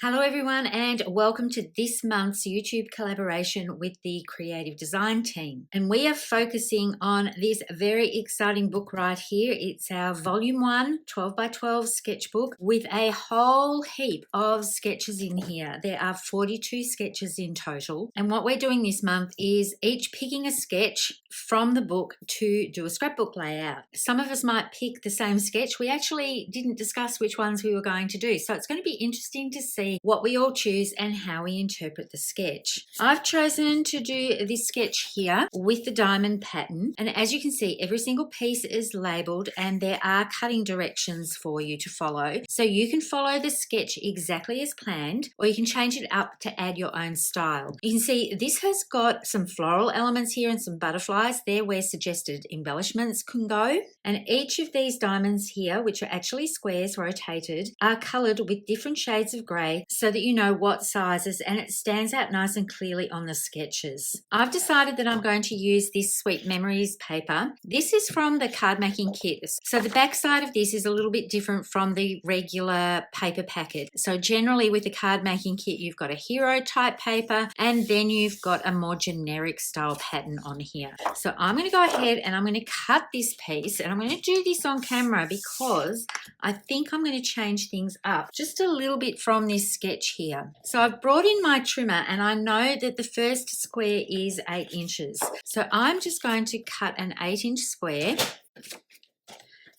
Hello everyone and welcome to this month's YouTube collaboration with the creative design team. And we are focusing on this very exciting book right here. It's our volume 1 12 by 12 sketchbook with a whole heap of sketches in here. There are 42 sketches in total. And what we're doing this month is each picking a sketch from the book to do a scrapbook layout. Some of us might pick the same sketch. We actually didn't discuss which ones we were going to do. So it's going to be interesting to see what we all choose and how we interpret the sketch. I've chosen to do this sketch here with the diamond pattern, and as you can see, every single piece is labeled and there are cutting directions for you to follow. So you can follow the sketch exactly as planned, or you can change it up to add your own style. You can see this has got some floral elements here and some butterflies there where suggested embellishments can go. And each of these diamonds here, which are actually squares rotated, are coloured with different shades of grey so that you know what sizes, and it stands out nice and clearly on the sketches. I've decided that I'm going to use this Sweet Memories paper. This is from the card making kit. So the back side of this is a little bit different from the regular paper packet. So generally with the card making kit, you've got a hero type paper and then you've got a more generic style pattern on here. So I'm going to go ahead and I'm going to cut this piece, and I'm going to do this on camera because I think I'm going to change things up just a little bit from this sketch here. So I've brought in my trimmer and I know that the first square is 8 inches. So I'm just going to cut an 8-inch square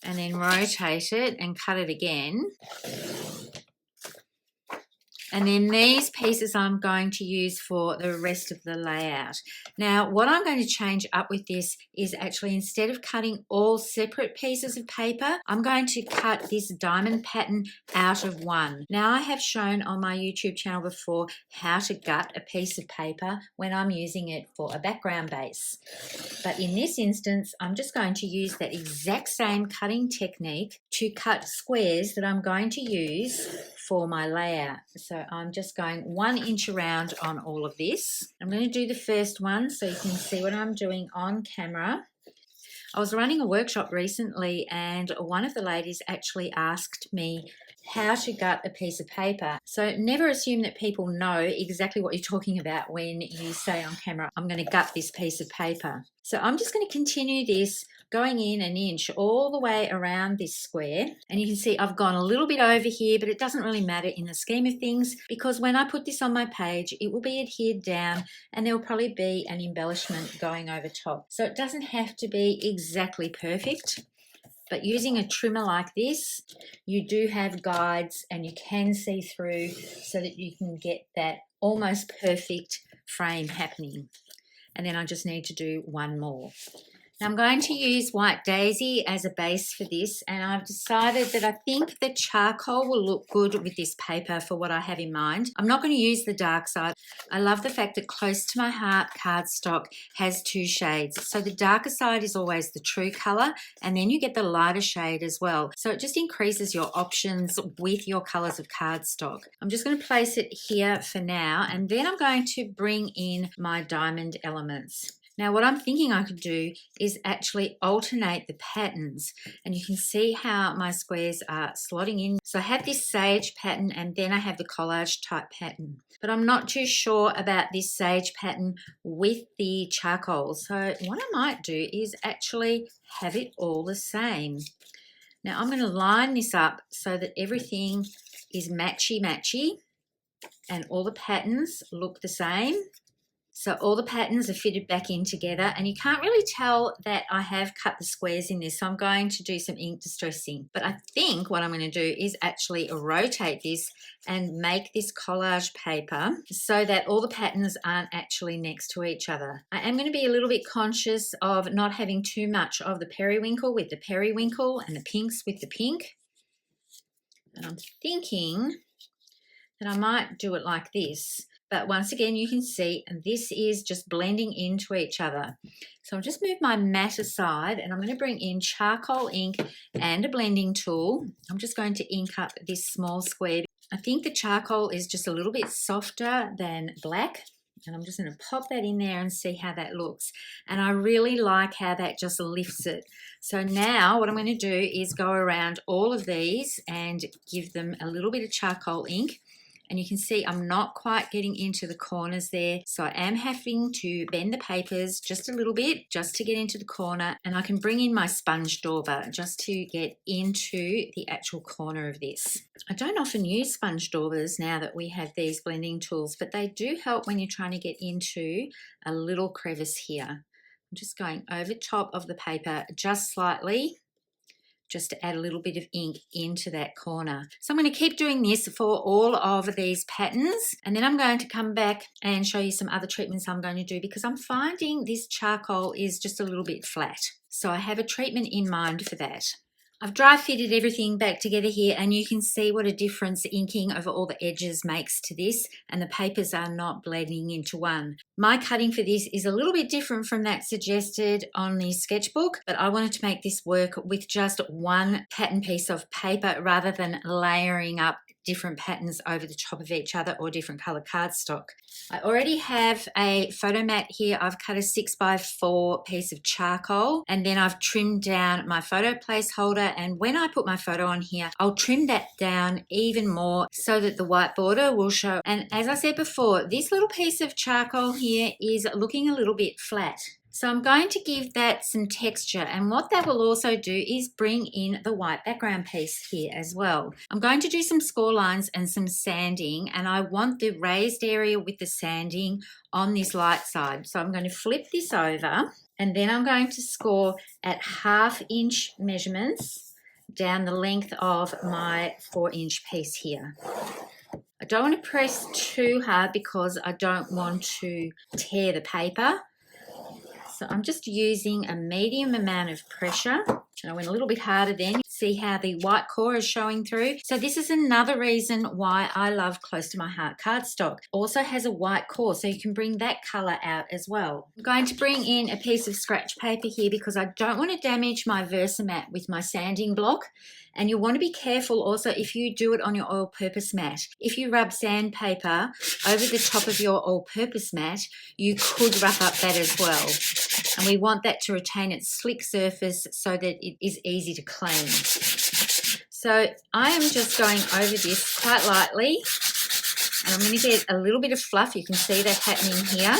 and then rotate it and cut it again. And then these pieces I'm going to use for the rest of the layout. Now, what I'm going to change up with this is actually, instead of cutting all separate pieces of paper, I'm going to cut this diamond pattern out of one. Now, I have shown on my YouTube channel before how to gut a piece of paper when I'm using it for a background base. But in this instance, I'm just going to use that exact same cutting technique to cut squares that I'm going to use for my layout. So I'm just going 1 inch around on all of this. I'm going to do the first one so you can see what I'm doing on camera. I was running a workshop recently and one of the ladies actually asked me how to gut a piece of paper. So never assume that people know exactly what you're talking about when you say on camera, I'm going to gut this piece of paper. So I'm just going to continue this, going in 1 inch all the way around this square. And you can see I've gone a little bit over here, but it doesn't really matter in the scheme of things because when I put this on my page, it will be adhered down and there will probably be an embellishment going over top. So it doesn't have to be exactly perfect. But using a trimmer like this, you do have guides and you can see through so that you can get that almost perfect frame happening. And then I just need to do one more. Now I'm going to use White Daisy as a base for this, and I've decided that I think the charcoal will look good with this paper for what I have in mind. I'm not going to use the dark side. I love the fact that Close to My Heart cardstock has 2 shades. So the darker side is always the true colour, and then you get the lighter shade as well. So it just increases your options with your colours of cardstock. I'm just going to place it here for now, and then I'm going to bring in my diamond elements. Now what I'm thinking I could do is actually alternate the patterns, and you can see how my squares are slotting in. So I have this sage pattern and then I have the collage type pattern, but I'm not too sure about this sage pattern with the charcoal. So what I might do is actually have it all the same. Now I'm going to line this up so that everything is matchy and all the patterns look the same. So all the patterns are fitted back in together, and you can't really tell that I have cut the squares in this, so I'm going to do some ink distressing. But I think what I'm going to do is actually rotate this and make this collage paper so that all the patterns aren't actually next to each other. I am going to be a little bit conscious of not having too much of the periwinkle with the periwinkle and the pinks with the pink. And I'm thinking that I might do it like this. But once again, you can see this is just blending into each other. So I'll just move my mat aside and I'm going to bring in charcoal ink and a blending tool. I'm just going to ink up this small square. I think the charcoal is just a little bit softer than black. And I'm just going to pop that in there and see how that looks. And I really like how that just lifts it. So now what I'm going to do is go around all of these and give them a little bit of charcoal ink. and you can see I'm not quite getting into the corners there, so I am having to bend the papers just a little bit just to get into the corner, and I can bring in my sponge dauber just to get into the actual corner of this. I don't often use sponge daubers now that we have these blending tools, but they do help when you're trying to get into a little crevice here. I'm just going over top of the paper just slightly, just to add a little bit of ink into that corner. So I'm going to keep doing this for all of these patterns, and then I'm going to come back and show you some other treatments I'm going to do, because I'm finding this charcoal is just a little bit flat. So I have a treatment in mind for that. I've dry fitted everything back together here, and you can see what a difference inking over all the edges makes to this, and the papers are not blending into one. My cutting for this is a little bit different from that suggested on the sketchbook, but I wanted to make this work with just one pattern piece of paper rather than layering up different patterns over the top of each other or different color cardstock. I already have a photo mat here. I've cut a 6x4 piece of charcoal, and then I've trimmed down my photo placeholder, and when I put my photo on here, I'll trim that down even more so that the white border will show. And as I said before, this little piece of charcoal here is looking a little bit flat. So I'm going to give that some texture, and what that will also do is bring in the white background piece here as well. I'm going to do some score lines and some sanding, and I want the raised area with the sanding on this light side. So I'm going to flip this over, and then I'm going to score at 1/2 inch measurements down the length of my 4-inch piece here. I don't want to press too hard because I don't want to tear the paper. So I'm just using a medium amount of pressure, and I went a little bit harder then. See how the white core is showing through. So this is another reason why I love Close to My Heart cardstock. Also has a white core, so you can bring that color out as well. I'm going to bring in a piece of scratch paper here because I don't want to damage my Versamat with my sanding block. And you want to be careful also if you do it on your all-purpose mat. If you rub sandpaper over the top of your all-purpose mat, you could rough up that as well. And we want that to retain its slick surface so that it is easy to clean. So I am just going over this quite lightly, and I'm going to get a little bit of fluff. You can see that happening here.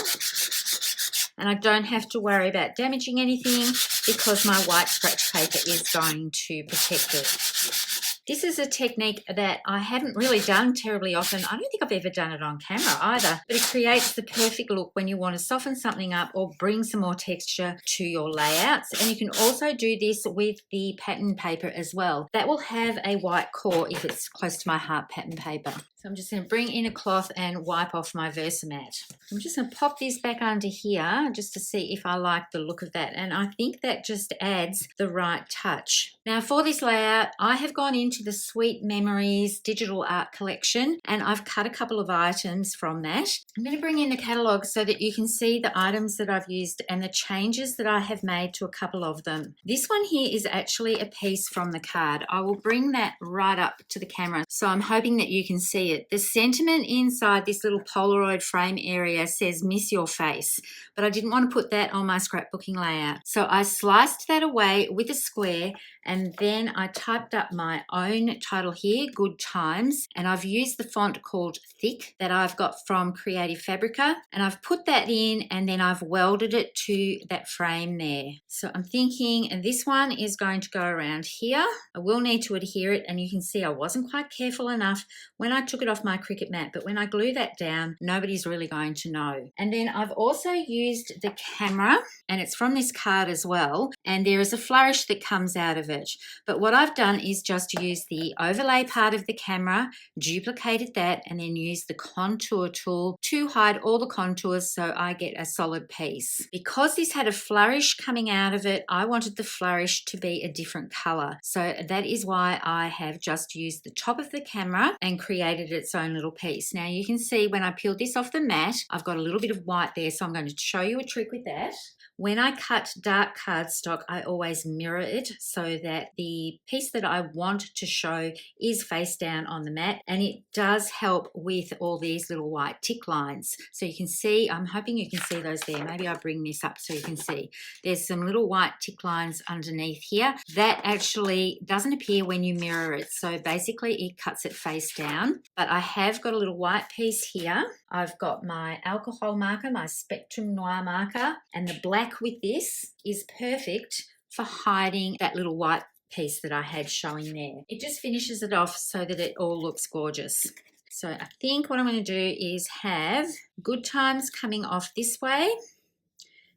And I don't have to worry about damaging anything because my white scratch paper is going to protect it. This is a technique that I haven't really done terribly often. I don't think I've ever done it on camera either, but it creates the perfect look when you want to soften something up or bring some more texture to your layouts. And you can also do this with the pattern paper as well. That will have a white core if it's Close to My Heart pattern paper. So I'm just going to bring in a cloth and wipe off my Versamat. I'm just going to pop this back under here just to see if I like the look of that. And I think that just adds the right touch. Now for this layout, I have gone into the Sweet Memories digital art collection, and I've cut a couple of items from that. I'm going to bring in the catalogue so that you can see the items that I've used and the changes that I have made to a couple of them. This one here is actually a piece from the card. I will bring that right up to the camera, so I'm hoping that you can see it. The sentiment inside this little Polaroid frame area says "Miss your face," but I didn't want to put that on my scrapbooking layout. So I sliced that away with a square, and then I typed up my own title here, Good Times, and I've used the font called Thick that I've got from Creative Fabrica, and I've put that in, and then I've welded it to that frame there. So I'm thinking this one is going to go around here. I will need to adhere it, and you can see I wasn't quite careful enough when I took it off my Cricut mat, but when I glue that down, nobody's really going to know. And then I've also used the camera, and it's from this card as well, and there is a flourish that comes out of it. But what I've done is just use the overlay part of the camera, duplicated that, and then used the contour tool to hide all the contours so I get a solid piece. Because this had a flourish coming out of it, I wanted the flourish to be a different color. So that is why I have just used the top of the camera and created its own little piece. Now you can see when I peeled this off the mat, I've got a little bit of white there, so I'm going to show you a trick with that. When I cut dark cardstock, I always mirror it so that the piece that I want to show is face down on the mat, and it does help with all these little white tick lines. lines. So you can see, I'm hoping you can see those there. Maybe I'll bring this up so you can see. There's some little white tick lines underneath here. That actually doesn't appear when you mirror it. So basically it cuts it face down. But I have got a little white piece here. I've got my alcohol marker, my Spectrum Noir marker, and the black with this is perfect for hiding that little white piece that I had showing there. It just finishes it off so that it all looks gorgeous. So I think what I'm going to do is have Good Times coming off this way.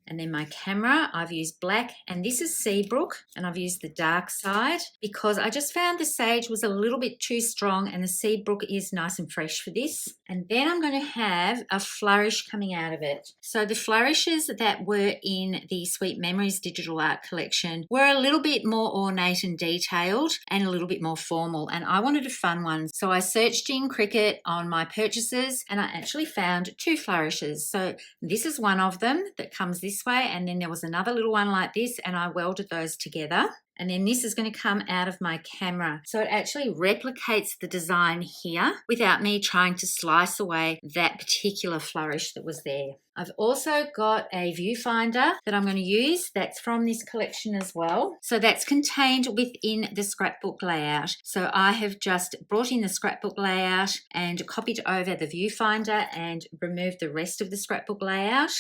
And then my camera, I've used black, and this is Seabrook, and I've used the dark side because I just found the sage was a little bit too strong and the Seabrook is nice and fresh for this. And then I'm going to have a flourish coming out of it. So the flourishes that were in the Sweet Memories digital art collection were a little bit more ornate and detailed and a little bit more formal, and I wanted a fun one. So I searched in Cricut on my purchases and I actually found 2 flourishes. So this is one of them that comes this way, and then there was another little one like this, and I welded those together. And then this is going to come out of my camera. So it actually replicates the design here without me trying to slice away that particular flourish that was there. I've also got a viewfinder that I'm going to use that's from this collection as well. So that's contained within the scrapbook layout. So I have just brought in the scrapbook layout and copied over the viewfinder and removed the rest of the scrapbook layout.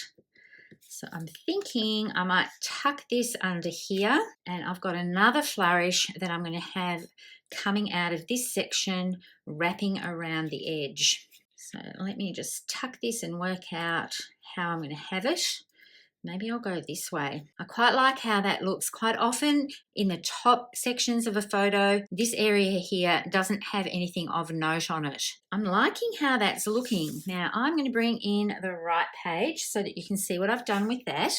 So I'm thinking I might tuck this under here, and I've got another flourish that I'm going to have coming out of this section, wrapping around the edge. So let me just tuck this and work out how I'm going to have it. Maybe I'll go this way. I quite like how that looks. Quite often in the top sections of a photo, this area here doesn't have anything of note on it. I'm liking how that's looking. Now I'm going to bring in the right page so that you can see what I've done with that.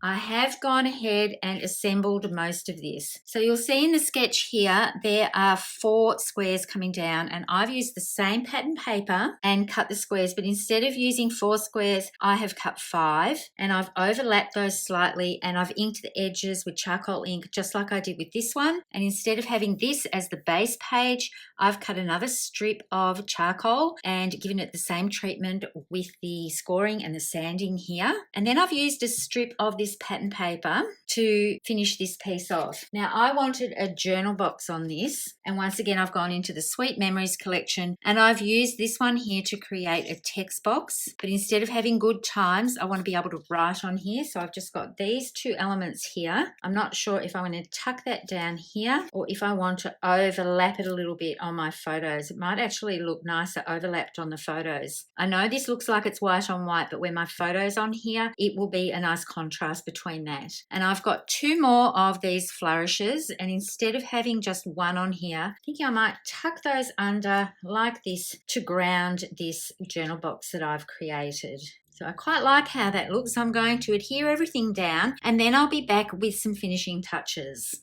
I have gone ahead and assembled most of this. So you'll see in the sketch here, there are 4 squares coming down, and I've used the same pattern paper and cut the squares, but instead of using 4 squares, I have cut 5, and I've overlapped those slightly, and I've inked the edges with charcoal ink just like I did with this one. And instead of having this as the base page, I've cut another strip of charcoal and given it the same treatment with the scoring and the sanding here. And then I've used a strip of this pattern paper to finish this piece off. Now I wanted a journal box on this, and once again I've gone into the Sweet Memories collection and I've used this one here to create a text box, but instead of having Good Times I want to be able to write on here. So I've just got these 2 elements here. I'm not sure if I want to tuck that down here or if I want to overlap it a little bit on my photos. It might actually look nicer overlapped on the photos. I know this looks like it's white on white, but when my photo's on here it will be a nice contrast between that. And I've got 2 more of these flourishes, and instead of having just one on here, I think I might tuck those under like this to ground this journal box that I've created. So I quite like how that looks. I'm going to adhere everything down and then I'll be back with some finishing touches.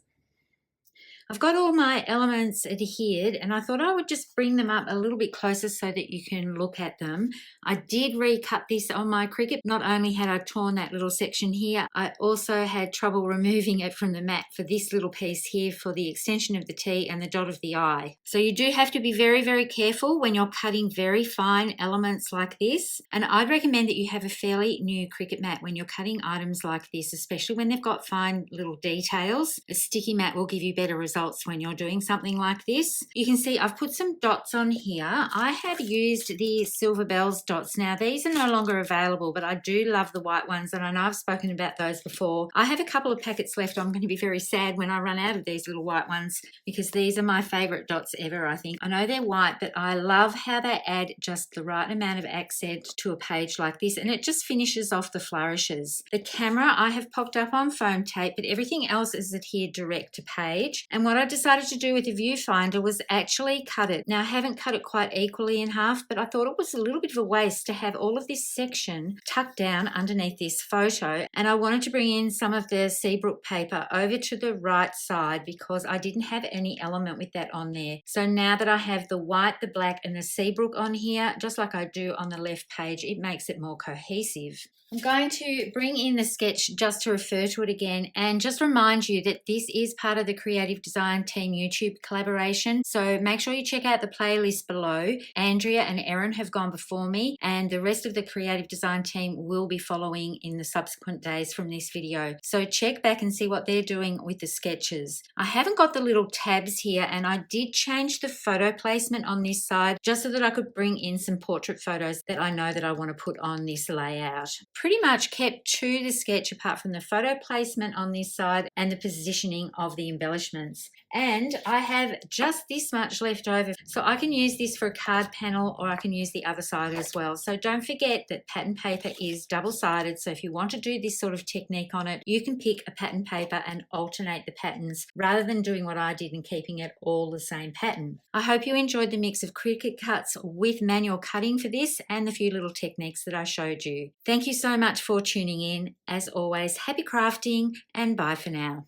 I've got all my elements adhered, and I thought I would just bring them up a little bit closer so that you can look at them. I did recut this on my Cricut. Not only had I torn that little section here, I also had trouble removing it from the mat for this little piece here for the extension of the T and the dot of the I. So you do have to be very, very careful when you're cutting very fine elements like this. And I'd recommend that you have a fairly new Cricut mat when you're cutting items like this, especially when they've got fine little details. A sticky mat will give you better results when you're doing something like this. You can see I've put some dots on here. I have used the Silver Bells dots. Now these are no longer available, but I do love the white ones, and I know I've spoken about those before. I have a couple of packets left. I'm going to be very sad when I run out of these little white ones because these are my favorite dots ever, I think. I know they're white, but I love how they add just the right amount of accent to a page like this, and it just finishes off the flourishes. The camera I have popped up on foam tape, but everything else is adhered direct to page. And what I decided to do with the viewfinder was actually cut it. Now I haven't cut it quite equally in half, but I thought it was a little bit of a waste to have all of this section tucked down underneath this photo, and I wanted to bring in some of the Seabrook paper over to the right side because I didn't have any element with that on there. So now that I have the white, the black and the Seabrook on here, just like I do on the left page, it makes it more cohesive. I'm going to bring in the sketch just to refer to it again and just remind you that this is part of the creative design Design Team YouTube collaboration. So make sure you check out the playlist below. Andrea and Erin have gone before me, and the rest of the creative design team will be following in the subsequent days from this video. So check back and see what they're doing with the sketches. I haven't got the little tabs here, and I did change the photo placement on this side just so that I could bring in some portrait photos that I know that I want to put on this layout. Pretty much kept to the sketch apart from the photo placement on this side and the positioning of the embellishments. And I have just this much left over, so I can use this for a card panel, or I can use the other side as well. So don't forget that pattern paper is double-sided, so if you want to do this sort of technique on it, you can pick a pattern paper and alternate the patterns rather than doing what I did and keeping it all the same pattern. I hope you enjoyed the mix of Cricut cuts with manual cutting for this and the few little techniques that I showed you. Thank you so much for tuning in. As always, happy crafting and bye for now.